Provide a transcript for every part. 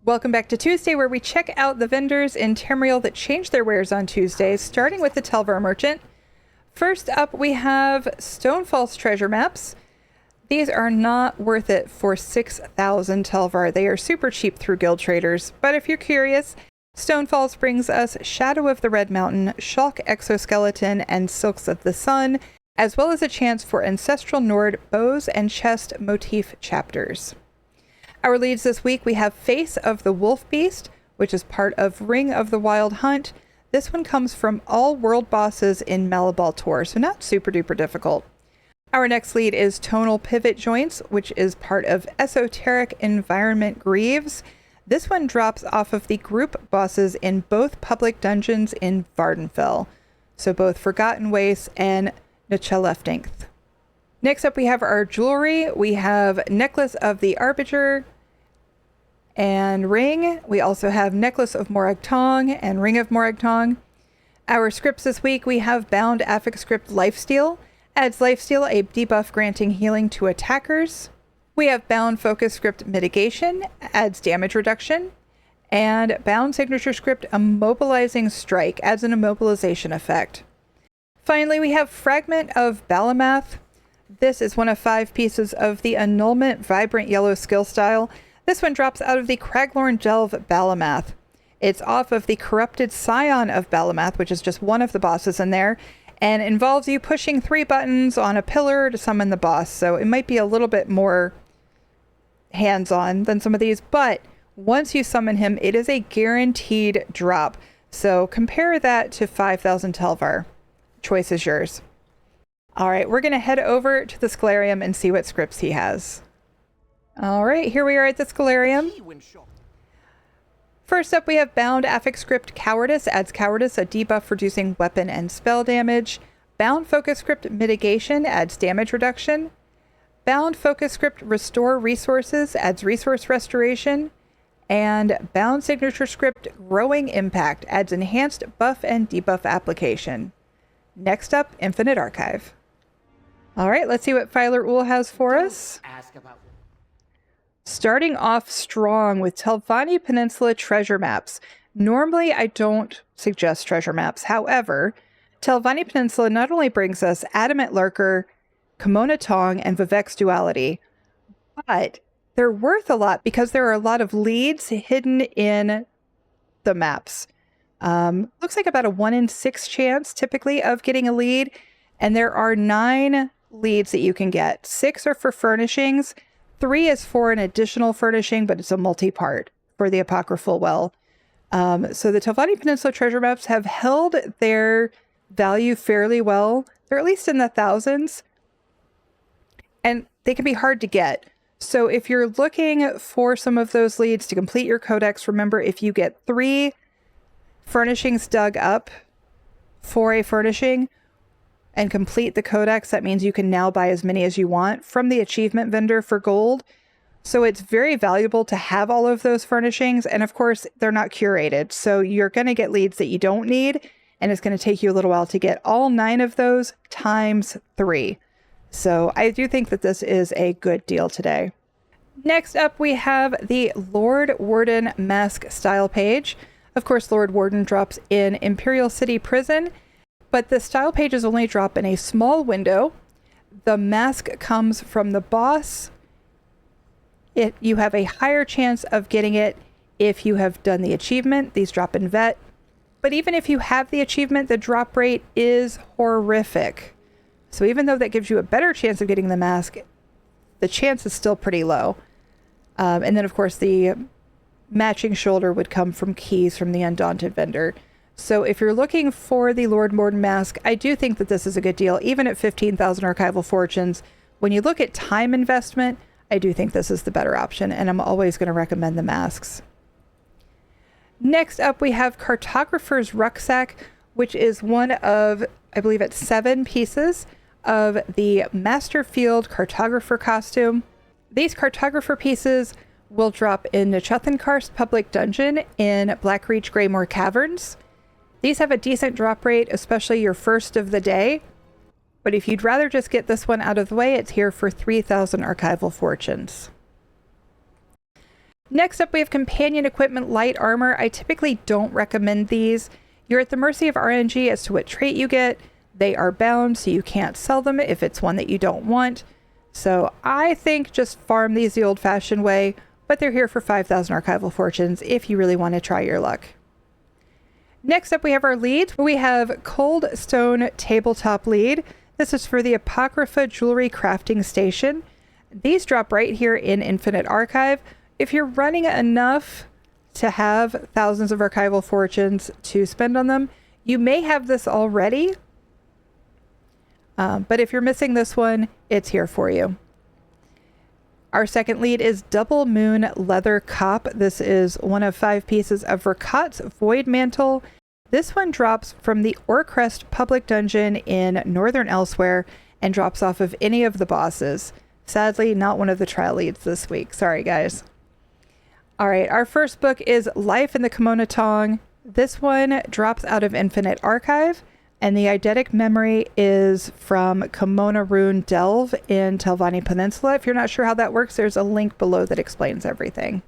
Welcome back to Tuesday, where we check out the vendors in Tamriel that change their wares on Tuesdays, starting with the Telvar Merchant. First up, we have Stonefall's treasure maps. These are not worth it for 6,000 Telvar. They are super cheap through guild traders, but if you're curious, Stonefalls brings us Shadow of the Red Mountain, Shulk Exoskeleton, and Silks of the Sun, as well as a chance for Ancestral Nord bows and chest motif chapters. Our leads this week, we have Face of the Wolf Beast, which is part of Ring of the Wild Hunt. This one comes from all world bosses in Malabal Tor, so not super duper difficult. Our next lead is Tonal Pivot Joints, which is part of Esoteric Environment Greaves. This one drops off of the group bosses in both public dungeons in Vardenfell, so both Forgotten Wastes and Necheleftingth. Next up, we have our jewelry. We have Necklace of the Arbiter and ring. We also have Necklace of Morag Tong and Ring of Morag Tong. Our scripts this week, we have Bound Affix Script Lifesteal. Adds Lifesteal, a debuff granting healing to attackers. We have Bound Focus Script Mitigation, adds damage reduction. And Bound Signature Script Immobilizing Strike, adds an immobilization effect. Finally, we have Fragment of Balamath. This is one of 5 pieces of the Annulment Vibrant Yellow skill style. This one drops out of the Craglorn Delve Balamath. It's off of the Corrupted Scion of Balamath, which is just one of the bosses in there, and involves you pushing 3 buttons on a pillar to summon the boss. So it might be a little bit more hands-on than some of these, but once you summon him, it is a guaranteed drop. So compare that to 5,000 Telvar. Choice is yours. All right, we're going to head over to the Scholarium and see what scripts he has. All right, here we are at the Scholarium. First up, we have Bound Affix Script Cowardice. Adds Cowardice, a debuff reducing weapon and spell damage. Bound Focus Script Mitigation. Adds damage reduction. Bound Focus Script Restore Resources. Adds resource restoration. And Bound Signature Script Growing Impact. Adds enhanced buff and debuff application. Next up, Infinite Archive. All right, let's see what Filer Ul has for us. Starting off strong with Telvanni Peninsula treasure maps. Normally, I don't suggest treasure maps. However, Telvanni Peninsula not only brings us Adamant Lurker, Kimona Tong, and Vivek's Duality, but they're worth a lot because there are a lot of leads hidden in the maps. Looks like about a 1 in 6 chance typically of getting a lead, and there are 9 leads that you can get. 6 are for furnishings. 3 is for an additional furnishing, but it's a multi-part for the Apocryphal Well. So the Telvanni Peninsula treasure maps have held their value fairly well. They're at least in the thousands, and they can be hard to get. So if you're looking for some of those leads to complete your codex, remember if you get 3 furnishings dug up for a furnishing and complete the codex, that means you can now buy as many as you want from the achievement vendor for gold. So it's very valuable to have all of those furnishings. And of course, they're not curated. So you're going to get leads that you don't need. And it's going to take you a little while to get all 9 of those times 3. So I do think that this is a good deal today. Next up, we have the Lord Warden Mask style page. Of course, Lord Warden drops in Imperial City Prison, but the style pages only drop in a small window. The mask comes from the boss. You have a higher chance of getting it if you have done the achievement. These drop in vet. But even if you have the achievement, the drop rate is horrific. So even though that gives you a better chance of getting the mask, the chance is still pretty low. And then, of course, the matching shoulder would come from keys from the Undaunted vendor. So if you're looking for the Lord Warden mask, I do think that this is a good deal, even at 15,000 archival fortunes. When you look at time investment, I do think this is the better option, and I'm always going to recommend the masks. Next up, we have Cartographer's Rucksack, which is one of, I believe it's 7 pieces of the Masterfield Cartographer costume. These Cartographer pieces will drop in Nechethenkarst Public Dungeon in Blackreach Greymoor Caverns. These have a decent drop rate, especially your first of the day. But if you'd rather just get this one out of the way, it's here for 3,000 archival fortunes. Next up, we have companion equipment light armor. I typically don't recommend these. You're at the mercy of RNG as to what trait you get. They are bound, so you can't sell them if it's one that you don't want. So I think just farm these the old-fashioned way, but they're here for 5,000 archival fortunes if you really want to try your luck. Next up, we have our leads. We have Cold Stone Tabletop Lead. This is for the Apocrypha Jewelry Crafting Station. These drop right here in Infinite Archive. If you're running enough to have thousands of archival fortunes to spend on them, you may have this already. But if you're missing this one, it's here for you. Our second lead is Double Moon Leather Cop. This is one of 5 pieces of Rakat's Void Mantle. This one drops from the Orcrest public dungeon in Northern Elsewhere and drops off of any of the bosses. Sadly, not one of the trial leads this week. Sorry, guys. All right, our first book is Life in the Kimono Tong. This one drops out of Infinite Archive, and the eidetic memory is from Kimono Rune Delve in Telvanni Peninsula. If you're not sure how that works, there's a link below that explains everything.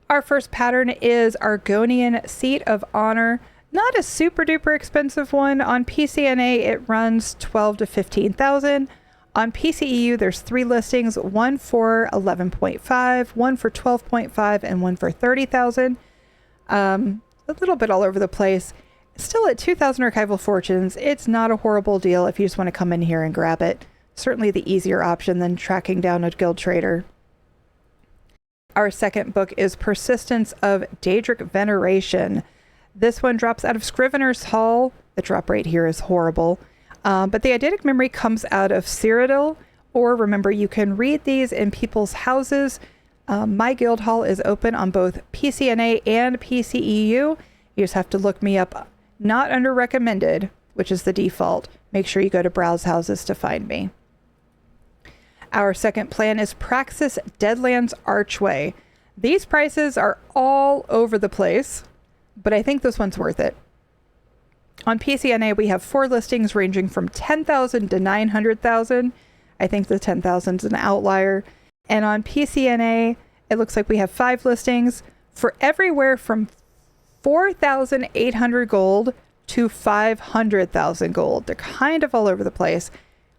Our first pattern is Argonian Seat of Honor. Not a super duper expensive one. On PCNA, it runs 12 to 15,000. On PCEU, there's 3 listings, one for 11.5, one for 12.5, and one for 30,000. A little bit all over the place. Still at 2,000 archival fortunes, it's not a horrible deal if you just want to come in here and grab it. Certainly the easier option than tracking down a guild trader. Our second book is Persistence of Daedric Veneration. This one drops out of Scrivener's Hall. The drop rate here is horrible. But the eidetic memory comes out of Cyrodiil, or remember, you can read these in people's houses. My guild hall is open on both PCNA and PCEU. You just have to look me up, not under recommended, which is the default. Make sure you go to browse houses to find me. Our second plan is Praxis Deadlands Archway. These prices are all over the place, but I think this one's worth it. On PCNA, we have 4 listings ranging from 10,000 to 900,000. I think the 10,000 is an outlier. And on PCNA, it looks like we have 5 listings for everywhere from 4,800 gold to 500,000 gold. They're kind of all over the place.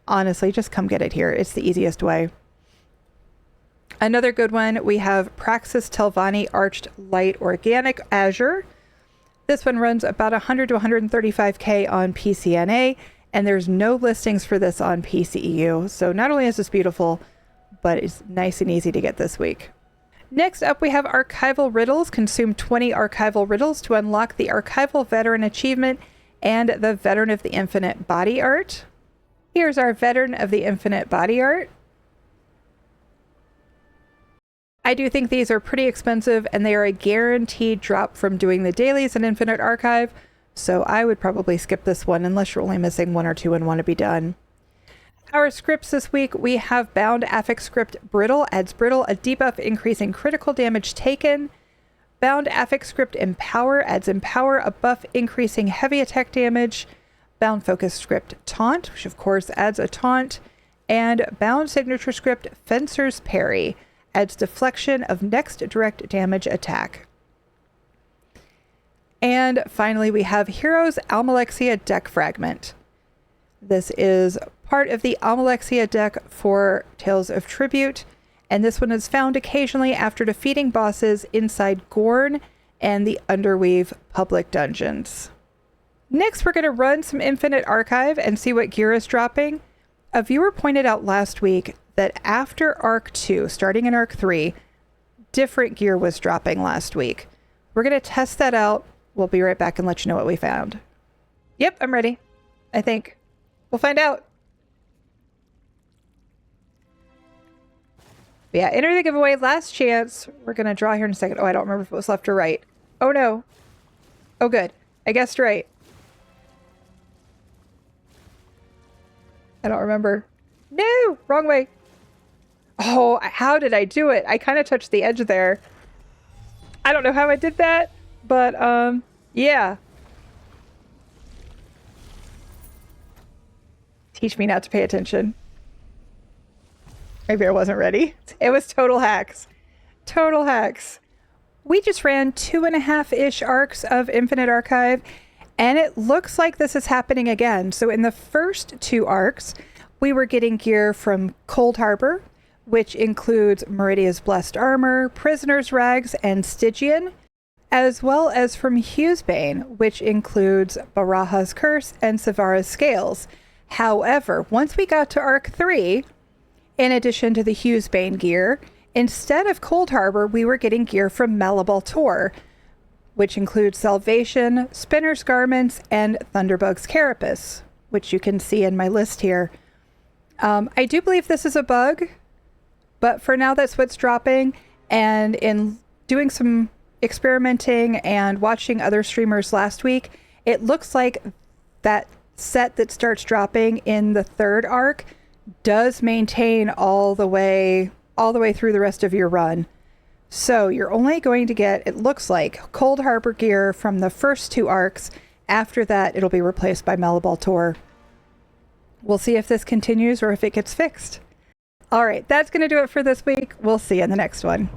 Honestly, just come get it here. It's the easiest way. Another good one, we have Praxis Telvanni Arched Light Organic Azure. This one runs about 100 to 135k on PCNA, and there's no listings for this on PCEU. So not only is this beautiful, but it's nice and easy to get this week. Next up, we have Archival Riddles. Consume 20 Archival Riddles to unlock the Archival Veteran Achievement and the Veteran of the Infinite Body Art. Here's our Veteran of the Infinite Body Art. I do think these are pretty expensive, and they are a guaranteed drop from doing the dailies in Infinite Archive, so I would probably skip this one unless you're only missing 1 or 2 and want to be done. Our scripts this week, we have Bound Affix Script Brittle. Adds Brittle, a debuff increasing critical damage taken. Bound Affix Script Empower. Adds Empower, a buff increasing heavy attack damage. Bound Focus Script Taunt, which of course adds a taunt. And Bound Signature Script Fencer's Parry. Adds deflection of next direct damage attack. And finally, we have Heroes Almalexia Deck Fragment. This is part of the Almalexia deck for Tales of Tribute, and this one is found occasionally after defeating bosses inside Gorn and the Underweave public dungeons. Next, we're going to run some Infinite Archive and see what gear is dropping. A viewer pointed out last week that after Arc 2, starting in Arc 3, different gear was dropping last week. We're going to test that out. We'll be right back and let you know what we found. Yep, I'm ready. I think. We'll find out. But yeah, enter the giveaway. Last chance. We're going to draw here in a second. Oh, I don't remember if it was left or right. Oh, no. Oh, good. I guessed right. I don't remember. No! Wrong way. Oh, how did I do it? I kind of touched the edge there. I don't know how I did that, but, yeah. Teach me not to pay attention. Maybe I wasn't ready. It was total hacks. Total hacks. We just ran 2.5-ish arcs of Infinite Archive, and it looks like this is happening again. So in the first 2 arcs, we were getting gear from Cold Harbor, which includes Meridia's Blessed Armor, Prisoner's Rags, and Stygian, as well as from Hughesbane, which includes Baraha's Curse and Savara's Scales. However, once we got to Arc 3, in addition to the Hughesbane gear, instead of Cold Harbor, we were getting gear from Malabal Tor, which includes Salvation, Spinner's Garments, and Thunderbug's Carapace, which you can see in my list here. I do believe this is a bug, but for now that's what's dropping. And in doing some experimenting and watching other streamers last week, it looks like that set that starts dropping in the 3rd arc does maintain all the way through the rest of your run. So you're only going to get, it looks like, Cold Harbor gear from the first 2 arcs. After that, it'll be replaced by Malabal Tor. We'll see if this continues or if it gets fixed. All right, that's going to do it for this week. We'll see you in the next one.